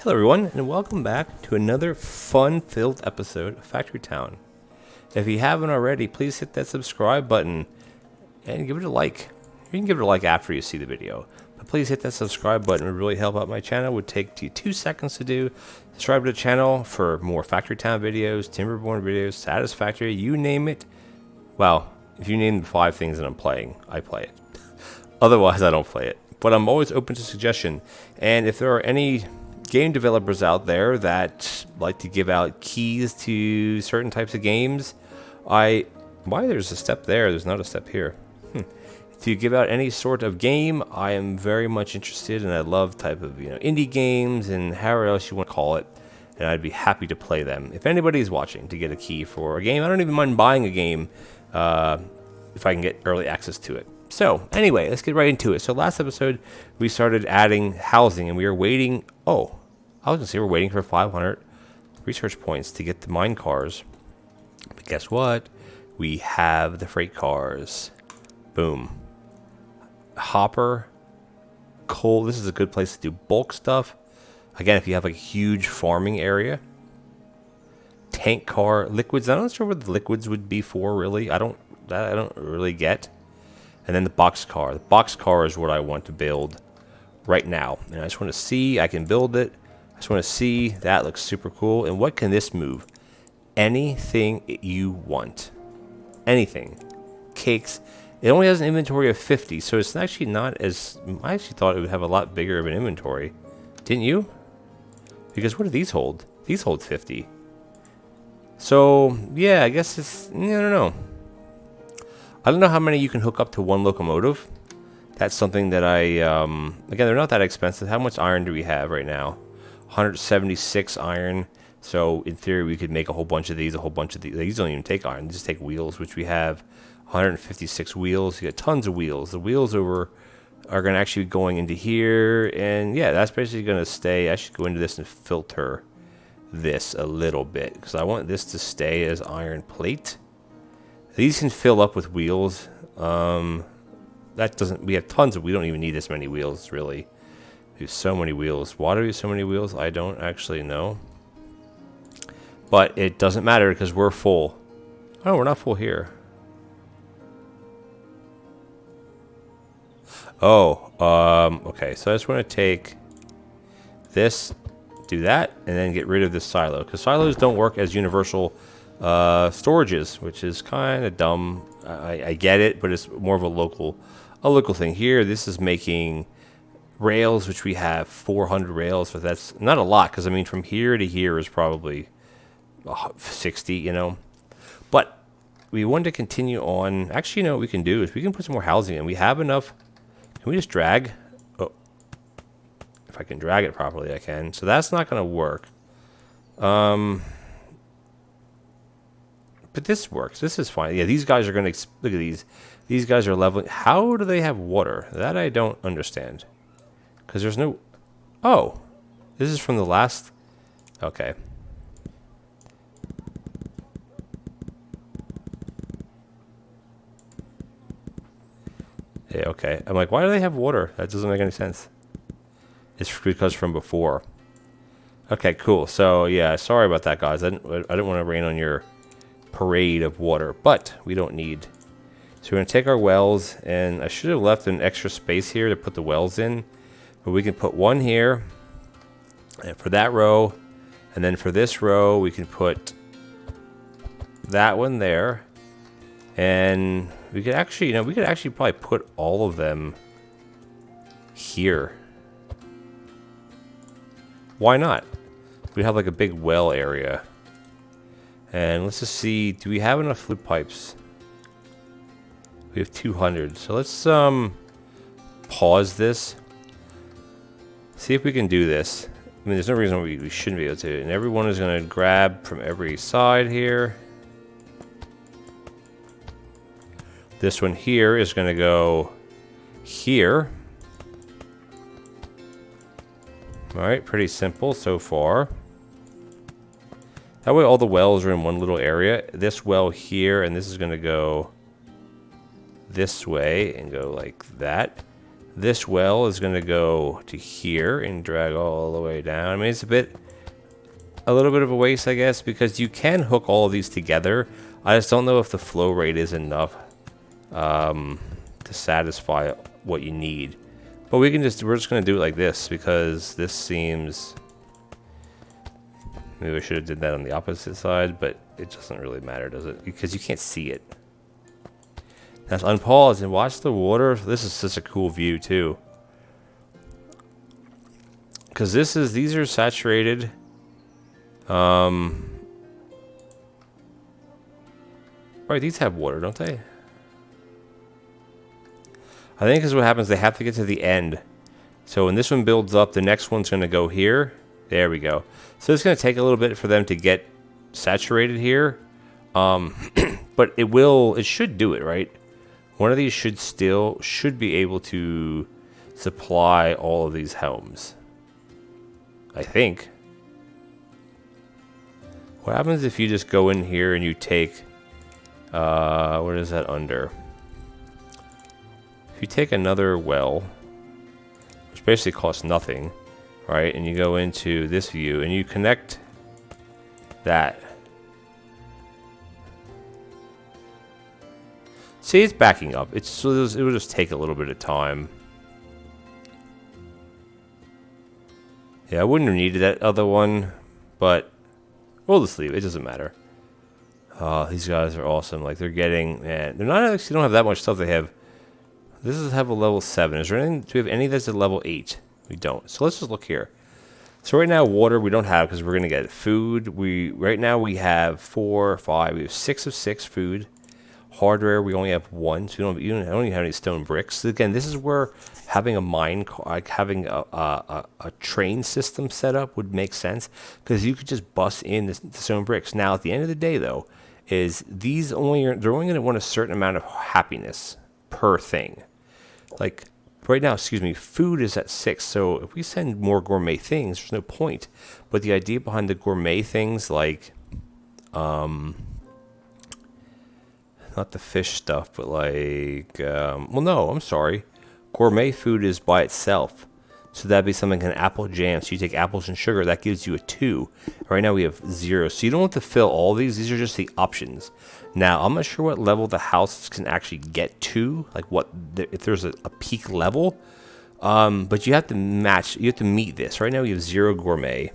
Hello everyone, and welcome back to another fun-filled episode of Factory Town. If you haven't already, please hit that subscribe button and give it a like. You can give it a like after you see the video, but please hit that subscribe button. It would really help out my channel. It would take you 2 seconds to do. Subscribe to the channel for more Factory Town videos, Timberborn videos, Satisfactory, you name it. Well, if you name the 5 things that I'm playing, I play it. Otherwise, I don't play it. But I'm always open to suggestion, and if there are any game developers out there that like to give out keys to certain types of games, why there's a step there, there's not a step here. If you give out any sort of game, I am very much interested, and I love type of indie games and however else you want to call it, and I'd be happy to play them. If anybody's watching to get a key for a game, I don't even mind buying a game if I can get early access to it. So anyway, let's get right into it. So last episode we started adding housing, and we were waiting. Oh, I was gonna say we're waiting for 500 research points to get the mine cars. But guess what? We have the freight cars. Boom. Hopper, coal. This is a good place to do bulk stuff. Again, if you have like a huge farming area. Tank car, liquids. I'm not sure what the liquids would be for really. I don't really get. And then the box car. The box car is what I want to build right now. And I just want to see. I can build it. I just want to see. That looks super cool. And what can this move? Anything you want. Anything. Cakes. It only has an inventory of 50. So it's actually not as... I actually thought it would have a lot bigger of an inventory. Didn't you? Because what do these hold? These hold 50. So, yeah, I guess it's... I don't know. I don't know how many you can hook up to one locomotive. That's something that I... again, they're not that expensive. How much iron do we have right now? 176 iron. So, in theory, we could make a whole bunch of these. These don't even take iron. They just take wheels, which we have 156 wheels. You got tons of wheels. The wheels are going to actually be going into here. And, yeah, that's basically going to stay. I should go into this and filter this a little bit, because I want this to stay as iron plate. These can fill up with wheels. That doesn't. We have tons of. We don't even need this many wheels, really. We have so many wheels. Why do we have so many wheels? I don't actually know. But it doesn't matter because we're full. Oh, we're not full here. Oh, okay. So I just want to take this, do that, and then get rid of this silo, because silos don't work as universal storages, which is kind of dumb. I get it, but it's more of a local thing. Here, this is making rails, which we have 400 rails, but that's not a lot, because I mean from here to here is probably 60, But we want to continue on. Actually, what we can do is we can put some more housing in. We have enough. Can we just drag? Oh, if I can drag it properly, I can. So that's not going to work. But this works. This is fine. Yeah, these guys are going to... Look at these. These guys are leveling. How do they have water? That I don't understand. Because there's no... Oh. This is from the last... Okay. Yeah, okay. I'm like, why do they have water? That doesn't make any sense. It's because from before. Okay, cool. So, yeah, sorry about that, guys. I didn't want to rain on your parade of water, but we don't need. So we're going to take our wells, and I should have left an extra space here to put the wells in, but we can put one here, and for that row, and then for this row we can put that one there, and we could actually, probably put all of them here. Why not? We have like a big well area. And let's just see, do we have enough fluid pipes? We have 200. So let's pause this. See if we can do this. I mean, there's no reason we shouldn't be able to. And everyone is going to grab from every side here. This one here is going to go here. Alright, pretty simple so far. That way all the wells are in one little area. This well here, and this is going to go this way and go like that. This well is going to go to here and drag all the way down. I mean, it's a little bit of a waste, I guess, because you can hook all of these together. I just don't know if the flow rate is enough to satisfy what you need. But we're just going to do it like this because this seems... Maybe I should have did that on the opposite side, but it doesn't really matter, does it? Because you can't see it. Let's unpause and watch the water. This is such a cool view too. Because these are saturated. Right, these have water, don't they? I think is what happens. They have to get to the end. So when this one builds up, the next one's going to go here. There we go. So it's going to take a little bit for them to get saturated here. But it should do it, right? One of these should be able to supply all of these homes. I think. What happens if you just go in here and you take, what is that under? If you take another well, which basically costs nothing, right? And you go into this view and you connect that. See, it's backing up. It will just take a little bit of time. Yeah, I wouldn't have needed that other one, but we'll just leave it. It doesn't matter. Oh, these guys are awesome. Like, they're getting... Man, they're not actually... don't have that much stuff they have. This is have a level 7. Is there anything... Do we have any that's at level 8? We don't. So let's just look here. So right now, water we don't have because we're going to get food. Right now we have 4, 5. We have 6 of 6 food. Hardware, we only have 1, so I don't even have any stone bricks. So again, this is where having a having a train system set up would make sense because you could just bust in the stone bricks. Now, at the end of the day, though, is they're only going to want a certain amount of happiness per thing. Like right now, food is at 6. So if we send more gourmet things, there's no point. But the idea behind the gourmet things, like not the fish stuff, but like, well, no, I'm sorry. Gourmet food is by itself. So that'd be something like an apple jam. So you take apples and sugar, that gives you a 2. Right now we have 0. So you don't have to fill all these. These are just the options. Now, I'm not sure what level the houses can actually get to. Like if there's a peak level. But you have to meet this. Right now we have 0 gourmet.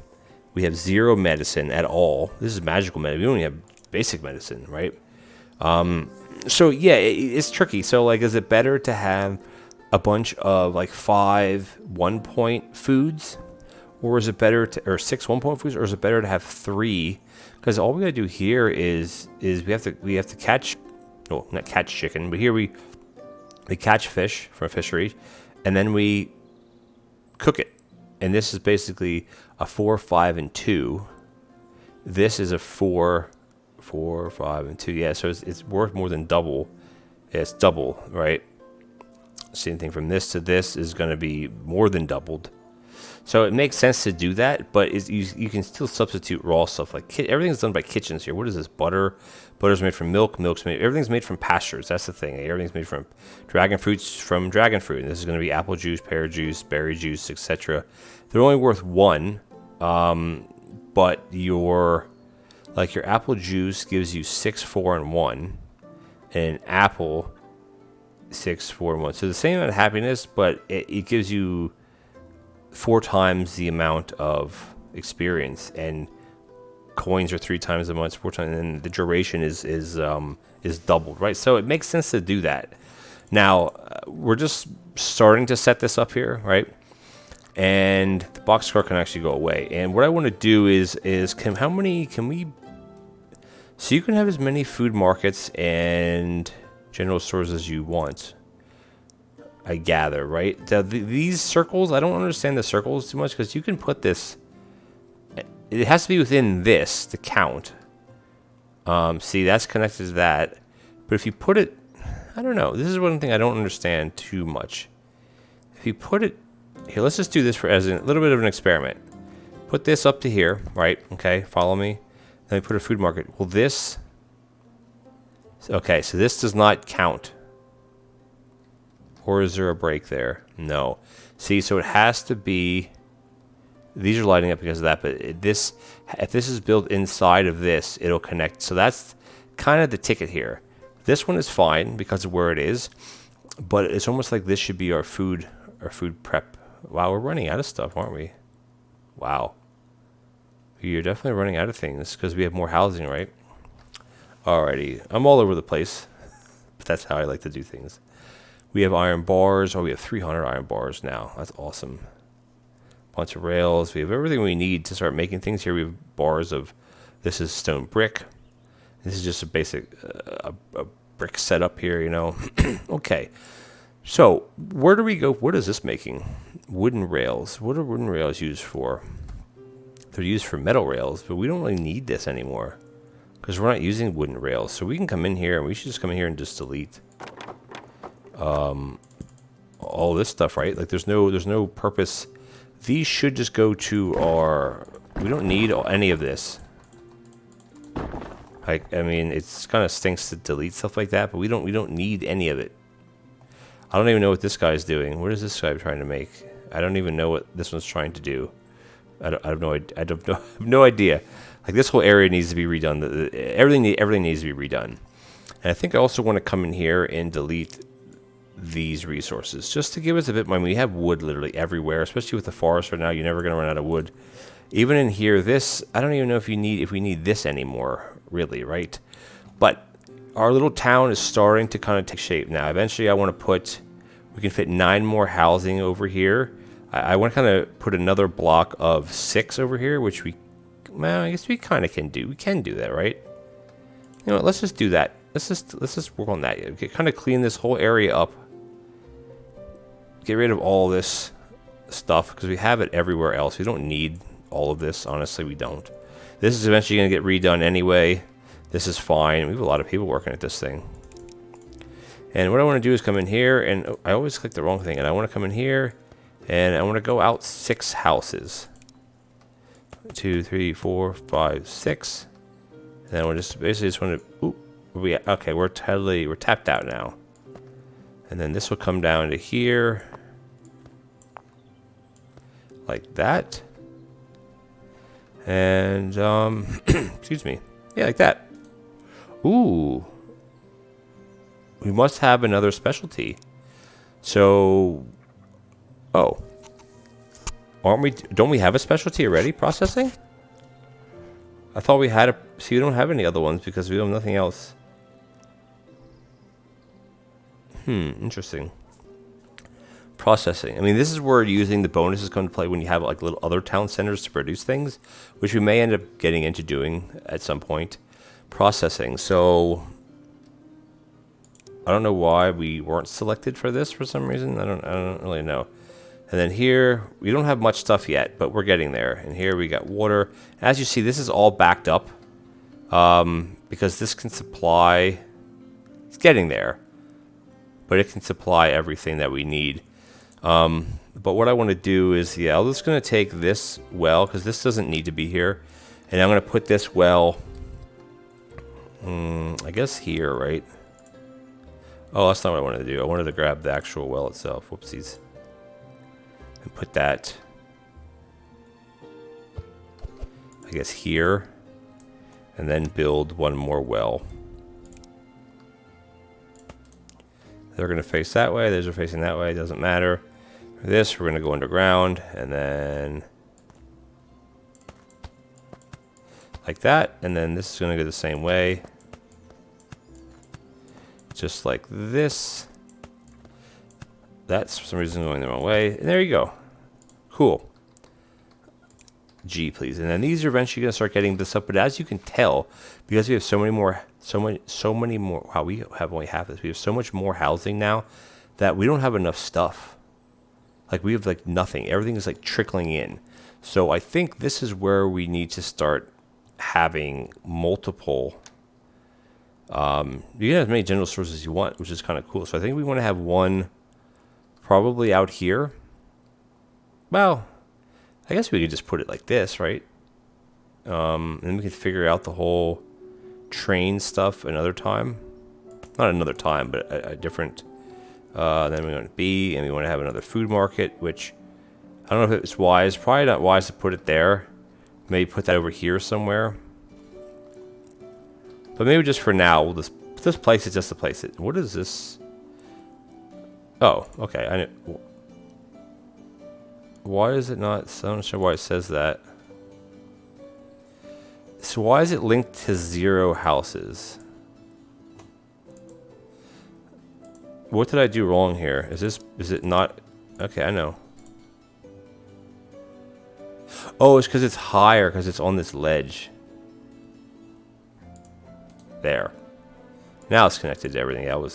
We have 0 medicine at all. This is magical medicine. We only have basic medicine, right? So yeah, it's tricky. So like, is it better to have a bunch of like 5 1-point foods, or is it better or 6 1-point foods, or is it better to have 3? Because all we gotta do here is we have to catch, well, not catch chicken, but here we catch fish from a fishery, and then we cook it. And this is basically a 4, 5, and 2. This is a 4, 5, and 2. Yeah, so it's worth more than double. Yeah, it's double, right? Same thing from this to this is going to be more than doubled. So it makes sense to do that, but you can still substitute raw stuff. Like everything's done by kitchens here. What is this? Butter. Butter's made from milk. Milk's made. Everything's made from pastures. That's the thing. Everything's made from dragon fruits from dragon fruit. And this is going to be apple juice, pear juice, berry juice, etc. They're only worth 1, but your apple juice gives you 6, 4, and 1, and apple 6, 4, and 1. So the same amount of happiness, but it gives you 4 times the amount of experience, and coins are 3 times the amount, 4 times, and the duration is doubled, right? So it makes sense to do that. Now we're just starting to set this up here, right? And the boxcar can actually go away. And what I want to do is how many can we? So you can have as many food markets and general stores as you want, I gather, right? These circles, I don't understand the circles too much because you can put this. It has to be within this to count. See, that's connected to that. But if you put it, I don't know. This is one thing I don't understand too much. If you put it here, let's just do this as a little bit of an experiment. Put this up to here, right? Okay, follow me. Then we put a food market. Well, this... Okay, so this does not count. Or is there a break there? No. See, so it has to be... These are lighting up because of that, but if this is built inside of this, it'll connect. So that's kind of the ticket here. This one is fine because of where it is, but it's almost like this should be our food prep. Wow, we're running out of stuff, aren't we? Wow. You're definitely running out of things because we have more housing, right? Alrighty. I'm all over the place, but that's how I like to do things. We have iron bars. Oh, we have 300 iron bars now. That's awesome. Bunch of rails. We have everything we need to start making things here. We have bars of, this is stone brick. This is just a basic a brick setup here, you know. Okay. So where do we go? What is this making? Wooden rails. What are wooden rails used for? They're used for metal rails, but we don't really need this anymore because we're not using wooden rails. So we can come in here and we should just come in here and just delete all this stuff, right? Like there's no purpose. These should just go to our, we don't need any of this. Like, I mean, it's kind of stinks to delete stuff like that, but we don't need any of it. I don't even know what this guy's doing. What is this guy trying to make? I don't even know what this one's trying to do. I have no idea. Like this whole area needs to be redone. Everything needs to be redone. And I think I also want to come in here and delete these resources just to give us a bit. I mean, we have wood literally everywhere, especially with the forest right now. You're never going to run out of wood. Even in here, this, I don't even know if we need this anymore, really, right? But our little town is starting to kind of take shape now. Eventually, I want to we can fit 9 more housing over here. I want to kind of put another block of 6 over here, which well, I guess we kind of can do. We can do that, right? You know what, let's just do that. Let's just work on that. Kind of clean this whole area up. Get rid of all this stuff because we have it everywhere else. We don't need all of this. Honestly, we don't. This is eventually going to get redone anyway. This is fine. We have a lot of people working at this thing. And what I want to do is come in here, and I always click the wrong thing. And I want to come in here, and I want to go out 6 houses. 2, 3, 4, 5, 6. And then we basically want to. Oop, okay, we're tapped out now. And then this will come down to here, like that. And excuse me, yeah, like that. Ooh, we must have another specialty. So, oh, don't we have a specialty already? Processing? I thought we had see, we don't have any other ones because we have nothing else. Interesting. Processing. I mean, this is where using the bonuses come to play when you have like little other town centers to produce things, which we may end up getting into doing at some point. Processing. So I don't know why we weren't selected for this for some reason. I don't really know. And then here we don't have much stuff yet, but we're getting there. And here we got water. As you see, this is all backed up because this can supply. It's getting there, but it can supply everything that we need. But what I want to do is, I'm just going to take this well, because this doesn't need to be here. And I'm going to put this well, I guess here, right? Oh, that's not what I wanted to do. I wanted to grab the actual well itself. Whoopsies. And put that, I guess, here. And then build one more well. They're going to face that way. Those are facing that way. It doesn't matter. For this, we're going to go underground. And then like that. And then this is going to go the same way. Just like this. That's for some reason going the wrong way. And there you go. Cool. G, please. And then these are eventually going to start getting this up. But as you can tell, because we have so many more. Wow, we have only half this. We have so much more housing now that we don't have enough stuff. Like we have like nothing. Everything is like trickling in. So I think this is where we need to start having multiple. You can have as many general stores as you want, which is kind of cool. So I think we want to have one probably out here. Well, I guess we could just put it like this, right? And then we can figure out the whole train stuff another time. Not another time, but a different Then we want B, and we want to have another food market, which I don't know if it's wise. Probably not wise to put it there. Maybe put that over here somewhere. But maybe just for now, we'll just place it just to place it. What is this? Oh, okay. I know. Why is it not? I'm not sure why it says that. So why is it linked to 0 houses? What did I do wrong here? Is it not? Okay, I know. Oh, it's because it's higher, because it's on this ledge. There. Now it's connected to everything. I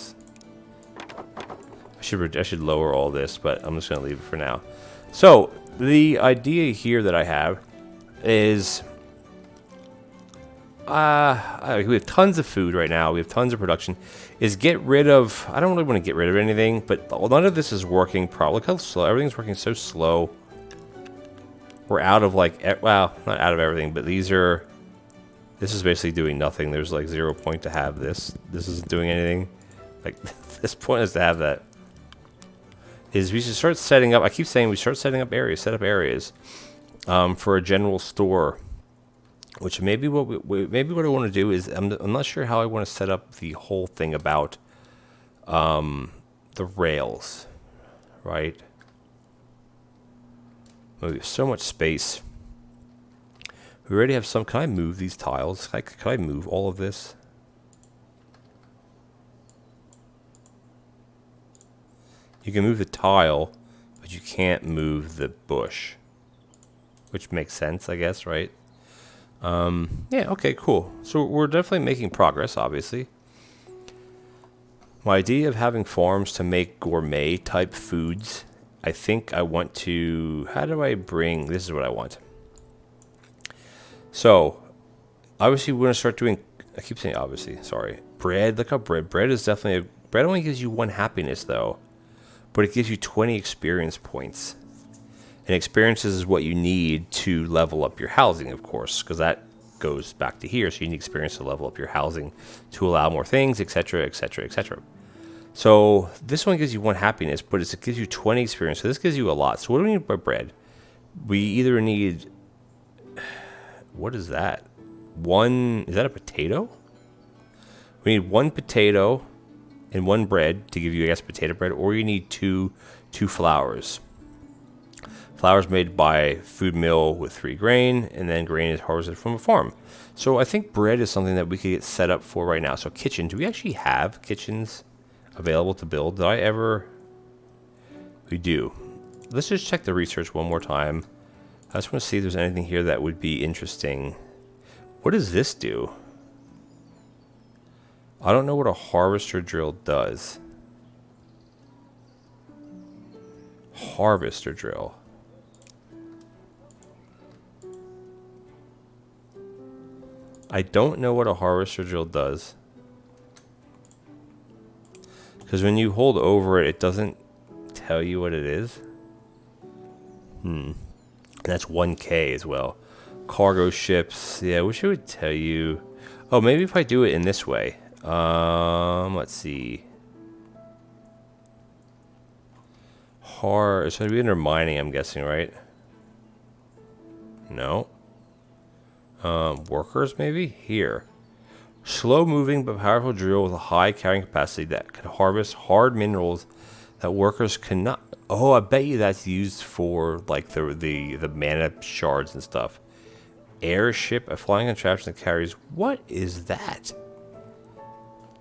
should lower all this, but I'm just going to leave it for now. So, the idea here that I have is... we have tons of food right now. We have tons of production. Is get rid of... I don't really want to get rid of anything, but none of this is working properly. Look how slow. Everything's working so slow. We're out of like... Well, not out of everything, but these are... This is basically doing nothing. There's like 0 point to have this. This isn't doing anything. Like, this point is to have that. Is we should start setting up... I keep saying we start setting up areas. Set up areas for a general store. Which maybe what I want to do is... I'm not sure how I want to set up the whole thing about the rails. Right? Oh, we have so much space. We already have some... Can I move these tiles? Can I move all of this? You can move the tile, but you can't move the bush. Which makes sense, I guess, right? Yeah, okay, cool. So we're definitely making progress, obviously. My idea of having farms to make gourmet type foods, I think I want to... How do I bring... This is what I want. So, obviously we want to start doing... I keep saying obviously, sorry. Bread, look how bread is definitely... Bread only gives you 1 happiness, though. But it gives you 20 experience points. And experiences is what you need to level up your housing, of course, because that goes back to here. So you need experience to level up your housing to allow more things, etc., etc., etc. So this one gives you 1 happiness, but it gives you 20 experience. So this gives you a lot. So what do we need by bread? We either need... What is that? Is that a potato? We need 1 potato and 1 bread to give you, I guess, potato bread, or you need two flours. Flours made by food mill with 3 grain, and then grain is harvested from a farm. So I think bread is something that we could get set up for right now. So kitchen, do we actually have kitchens available to build? Did I ever? We do. Let's just check the research one more time. I just want to see if there's anything here that would be interesting. What does this do? I don't know what a harvester drill does. Harvester drill. I don't know what a harvester drill does. Because when you hold over it, it doesn't tell you what it is. That's 1K as well. Cargo ships. Yeah, I wish it would tell you. Oh, maybe if I do it in this way. Let's see. It's going to be under mining, I'm guessing, right? No. Workers, maybe? Here. Slow moving but powerful drill with a high carrying capacity that can harvest hard minerals that workers cannot. Oh, I bet you that's used for like the mana shards and stuff. Airship, a flying contraption that carries. What is that?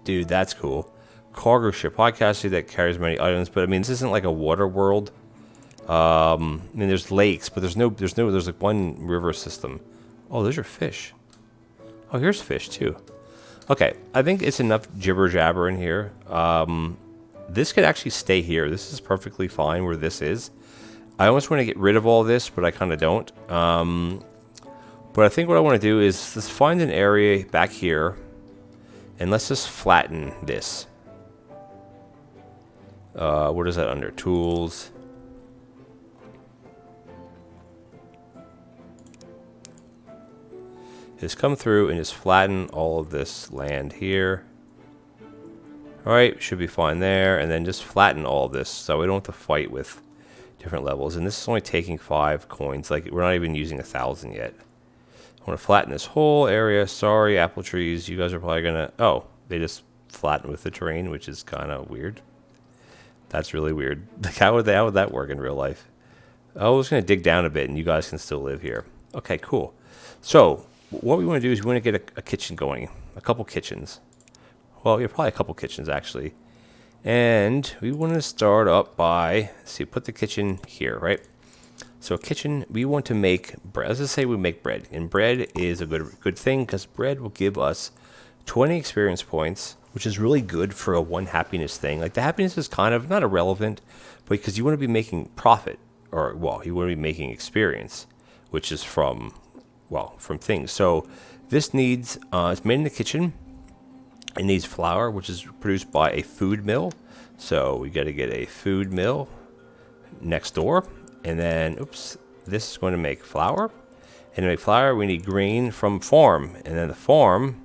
Dude, that's cool. Cargo ship, high capacity that carries many items, but I mean this isn't like a water world. I mean there's lakes, but there's like 1 river system. Oh, those are fish. Oh, here's fish too. Okay, I think it's enough jibber jabber in here. This could actually stay here. This is perfectly fine where this is. I almost want to get rid of all this, but I kind of don't. But I think what I want to do is let's find an area back here, and let's just flatten this. What is that under? Tools. Just come through and just flatten all of this land here. Alright, should be fine there. And then just flatten all this so we don't have to fight with different levels. And this is only taking 5 coins. Like, we're not even using 1,000 yet. I want to flatten this whole area. Sorry, apple trees. You guys are probably going to... Oh, they just flatten with the terrain, which is kind of weird. That's really weird. Like, how would that work in real life? I was going to dig down a bit, and you guys can still live here. Okay, cool. So, what we want to do is we want to get a kitchen going. A couple kitchens. Well, yeah, probably a couple kitchens, actually. And we want to start up by... Let's see, put the kitchen here, right? So, a kitchen, we want to make bread. Let's just say we make bread. And bread is a good thing, because bread will give us 20 experience points, which is really good for a 1 happiness thing. Like, the happiness is kind of not irrelevant, but because you want to be making profit. Or, well, you want to be making experience, which is from things. So this needs, it's made in the kitchen. It needs flour, which is produced by a food mill. So we got to get a food mill next door. And then, oops, this is going to make flour. And to make flour, we need grain from farm. And then the farm,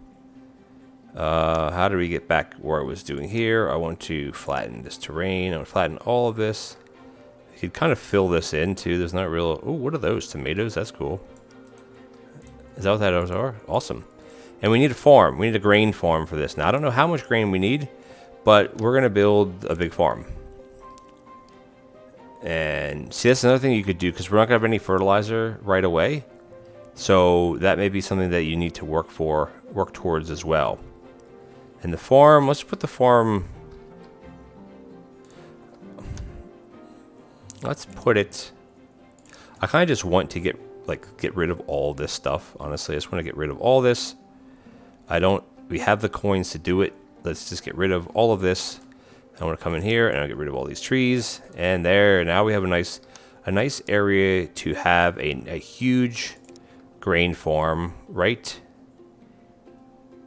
how do we get back where I was doing here? I want to flatten this terrain. I want to flatten all of this. You could kind of fill this in too. There's not real... Oh, what are those? Tomatoes? That's cool. Is that what those are? Awesome. And we need a farm. We need a grain farm for this. Now, I don't know how much grain we need, but we're going to build a big farm. And see, that's another thing you could do, because we're not going to have any fertilizer right away. So that may be something that you need to work towards as well. And the farm, let's put the farm... Let's put it... I kind of just want to get rid of all this stuff. Honestly, I just want to get rid of all this. We have the coins to do it. Let's just get rid of all of this. I want to come in here and I'll get rid of all these trees. And there, now we have a nice area to have a huge grain farm right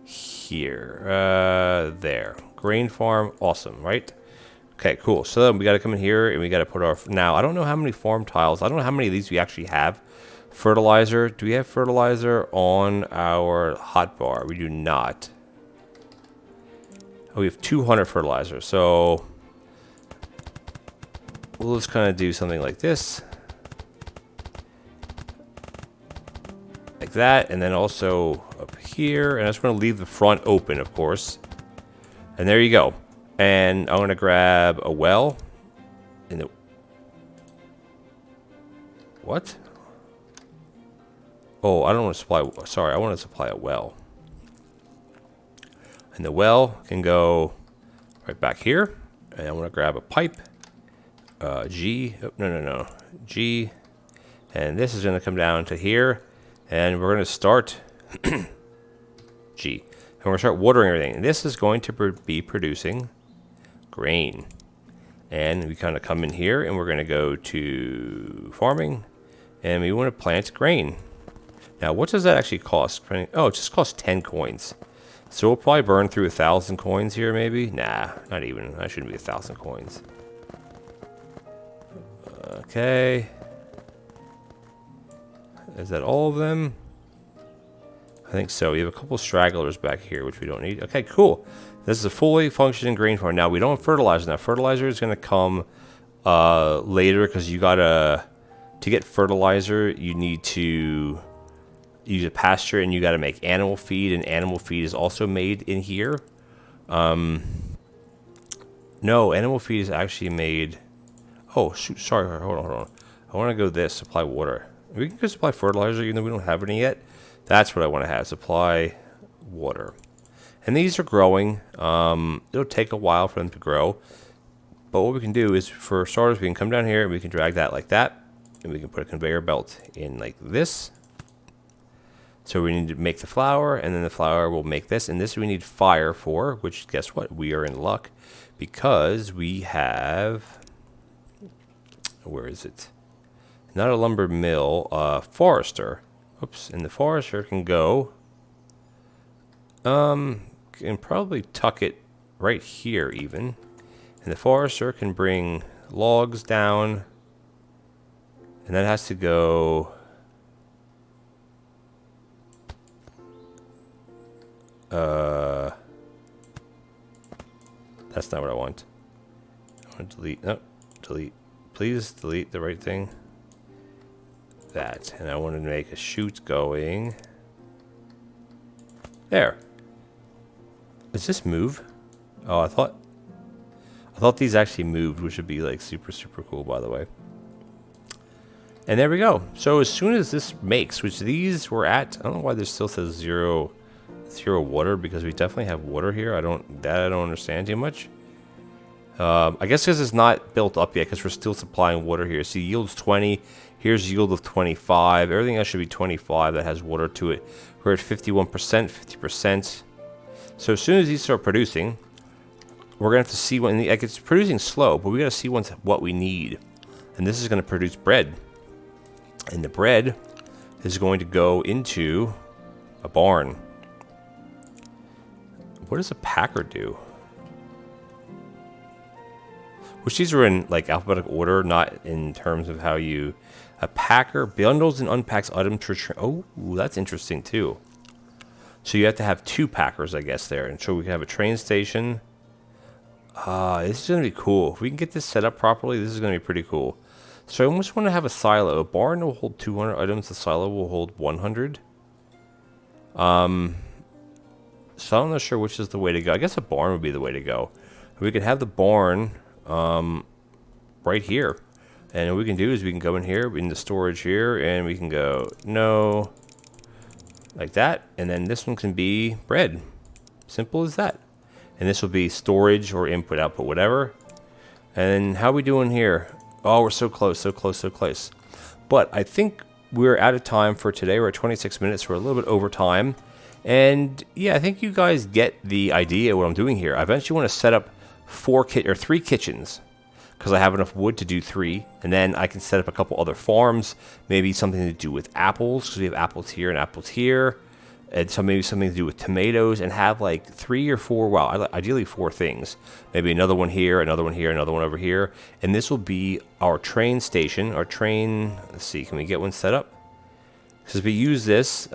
here. There. Grain farm, awesome, right? Okay, cool. So then we got to come in here and we got to put our... Now, I don't know how many farm tiles. I don't know how many of these we actually have. Fertilizer. Do we have fertilizer on our hotbar? We do not. Oh, we have 200 fertilizer. So we'll just kind of do something like this. Like that. And then also up here. And I just want to leave the front open, of course. And there you go. And I'm going to grab a well. And what? Oh, I don't want to supply... Sorry, I want to supply a well. And the well can go right back here. And I want to grab a pipe. G. Oh, no. G. And this is going to come down to here. And we're going to start... G. And we're going to start watering everything. And this is going to be producing... grain. And we kind of come in here and we're going to go to farming and we want to plant grain. Now, what does that actually cost? Oh, it just costs 10 coins. So we'll probably burn through 1,000 coins here, maybe. Nah, not even. That shouldn't be 1,000 coins. Okay. Is that all of them? I think so. We have a couple stragglers back here, which we don't need. Okay, cool. This is a fully functioning grain farm. Now, we don't have fertilizer. Now, fertilizer is going to come later because you got to get fertilizer, you need to use a pasture and you got to make animal feed, and animal feed is also made in here. No, animal feed is actually made... Oh, shoot, sorry, hold on. I want to go this, supply water. We can go supply fertilizer even though we don't have any yet. That's what I want to have, supply water. And these are growing. It'll take a while for them to grow. But what we can do is, for starters, we can come down here and we can drag that like that. And we can put a conveyor belt in like this. So we need to make the flour, and then the flour will make this. And this we need fire for, which, guess what? We are in luck because we have... Where is it? Not a lumber mill, forester. Oops, and the forester can go... can probably tuck it right here even. And the forester can bring logs down. And that has to go... That's not what I want. I want to delete. No, delete. Please delete the right thing. That. And I want to make a chute going. There. Does this move? Oh, I thought these actually moved, which would be like super, super cool, by the way. And there we go. So as soon as this makes, which these were at, I don't know why this still says zero water, because we definitely have water here. I don't understand too much. I guess because it's not built up yet, because we're still supplying water here. See, yield's 20. Here's yield of 25. Everything else should be 25 that has water to it. We're at 51%, 50%. So as soon as these start producing, we're going to have to see when, like, it's producing slow, but we got to see what we need. And this is going to produce bread. And the bread is going to go into a barn. What does a packer do? Which these are in like alphabetical order, not in terms of how you... A packer bundles and unpacks items for... Oh, that's interesting too. So you have to have 2 packers, I guess, there. And so we can have a train station. This is going to be cool. If we can get this set up properly, this is going to be pretty cool. So I almost want to have a silo. A barn will hold 200 items. The silo will hold 100. So I'm not sure which is the way to go. I guess a barn would be the way to go. We could have the barn right here. And what we can do is we can go in here, in the storage here, and we can go, no, like that. And then this one can be bread. Simple as that. And this will be storage or input, output, whatever. And how are we doing here? Oh, we're so close, so close, so close. But I think we're out of time for today. We're at 26 minutes. We're a little bit over time. And yeah, I think you guys get the idea of what I'm doing here. I eventually want to set up 3 kitchens, because I have enough wood to do 3. And then I can set up a couple other farms. Maybe something to do with apples, because we have apples here and apples here. And so maybe something to do with tomatoes, and have like 3 or 4, well, ideally 4 things. Maybe another one here, another one here, another one over here. And this will be our train station, our train, let's see, can we get one set up? Because we use this,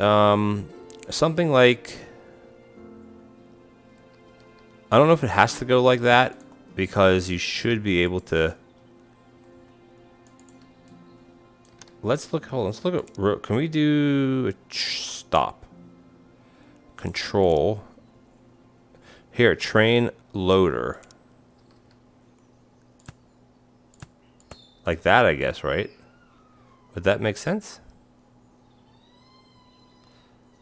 something like, I don't know if it has to go like that, because you should be able to, let's look at, can we do a stop? Control here, train loader, like that, I guess, right? Would that make sense?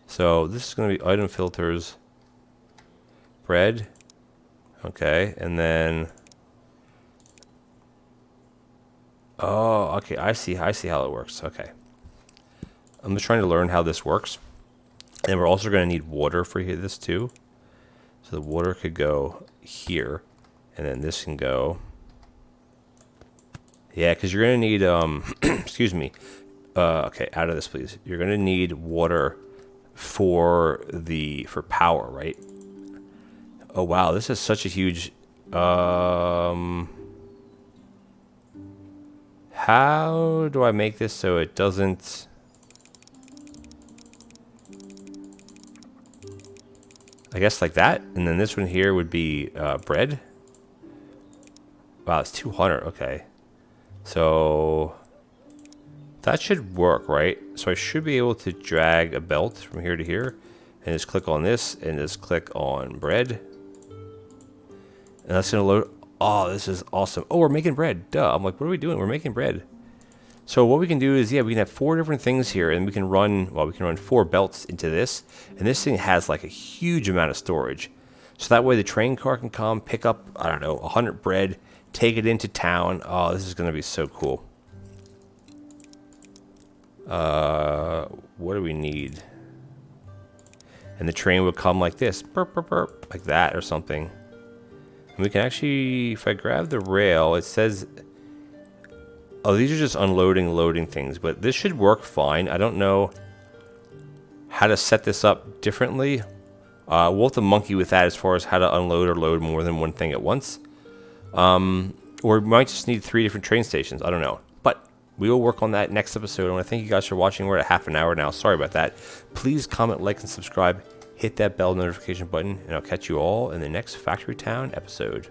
So this is going to be item filters, bread, okay, and then oh, okay, I see how it works. Okay, I'm just trying to learn how this works. And we're also going to need water for this too. So the water could go here. And then this can go. Yeah, because you're going to need, excuse me. Okay, out of this, please. You're going to need water for power, right? Oh, wow. This is such a huge... how do I make this so it doesn't... I guess like that, and then this one here would be bread. Wow, it's 200. Okay, so that should work, right? So I should be able to drag a belt from here to here, and just click on this, and just click on bread, and that's gonna load. Oh, this is awesome. Oh, we're making bread. Duh. I'm like, what are we doing? We're making bread. So what we can do is, yeah, we can have 4 different things here, and we can run 4 belts into this, and this thing has like a huge amount of storage. So that way the train car can come, pick up, I don't know, 100 bread, take it into town. Oh, this is going to be so cool. What do we need? And the train would come like this, burp, burp, burp, like that or something. And we can actually, if I grab the rail, it says... Oh, these are just loading things, but this should work fine. I don't know how to set this up differently. We'll have to monkey with that as far as how to unload or load more than one thing at once. Or we might just need 3 different train stations. I don't know. But we will work on that next episode. I want to thank you guys for watching. We're at half an hour now. Sorry about that. Please comment, like, and subscribe. Hit that bell notification button, and I'll catch you all in the next Factory Town episode.